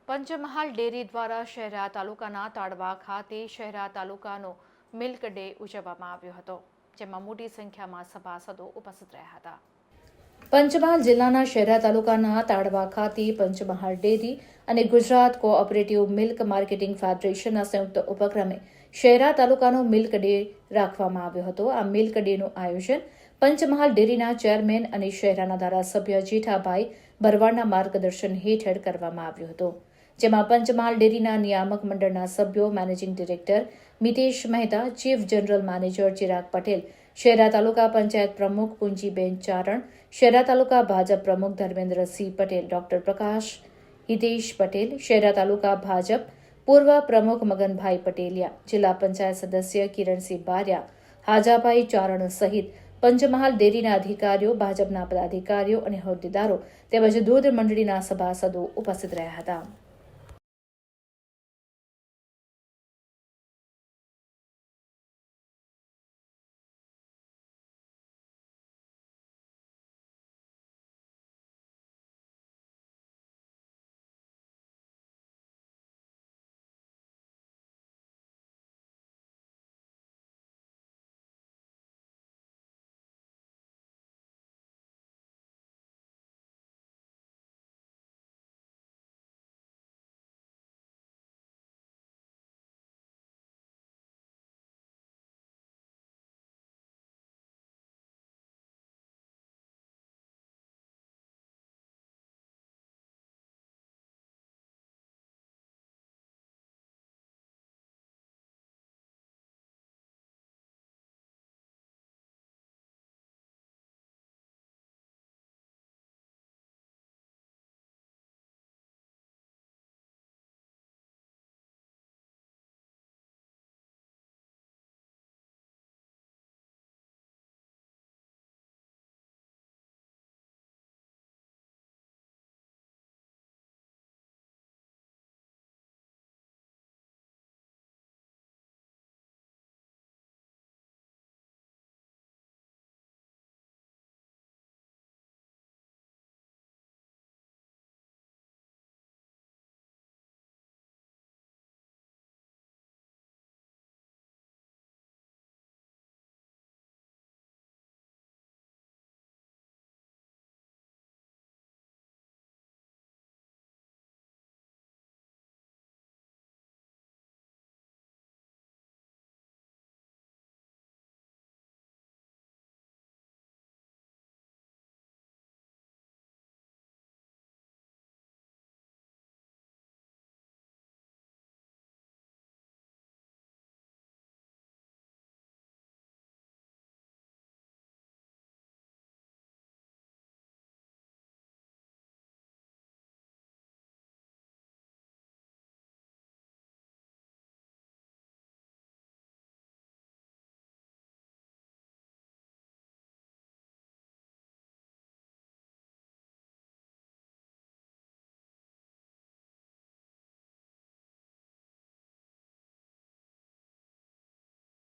Panchmahal dairy દ્વારા શહેરા તાલુકાના તાડવા ખાતે શહેરા તાલુકાનો મિલ્ક ડે ઉજવવામાં આવ્યો હતો, જેમાં મોટી સંખ્યામાં સભાસદો ઉપસ્થિત રહ્યા હતા. પંચમહાલ જિલ્લાના શહેરા તાલુકાના તાડવા ખાતે પંચમહાલ ડેરી અને ગુજરાત કોઓપરેટિવ મિલ્ક માર્કેટિંગ ફેડરેશનના સંયુક્ત ઉપક્રમે શહેરા તાલુકાનો મિલ્ક ડે રાખવામાં આવ્યો હતો. આ મિલ્ક ડેનું આયોજન પંચમહાલ ડેરીના ચેરમેન અને શહેરાના ધારાસભ્ય જેઠાભાઈ ભરવાડના માર્ગદર્શન હેઠળ કરવામાં આવ્યું હતું, જેમાં પંચમહાલ ડેરીના નિયામક મંડળના સભ્યો, managing director Mitesh Mehta, chief general manager Chirag Patel, Shehera taluka panchayat પ્રમુખ પુંજીબેન ચારણ, શહેરા તાલુકા ભાજપ પ્રમુખ ધર્મેન્દ્રસિંહ પટેલ, ડોક્ટર પ્રકાશ હિતેશ પટેલ, શહેરા તાલુકા ભાજપ પૂર્વ પ્રમુખ મગનભાઈ પટેલિયા, જિલ્લા પંચાયત સદસ્ય કિરણસિંહ બારિયા, હાજાભાઈ ચારણ સહિત પંચમહાલ ડેરીના અધિકારીઓ, ભાજપના પદાધિકારીઓ અને હોદ્દેદારો તેમજ દૂધ મંડળીના સભાસદો ઉપસ્થિત રહ્યા હતા.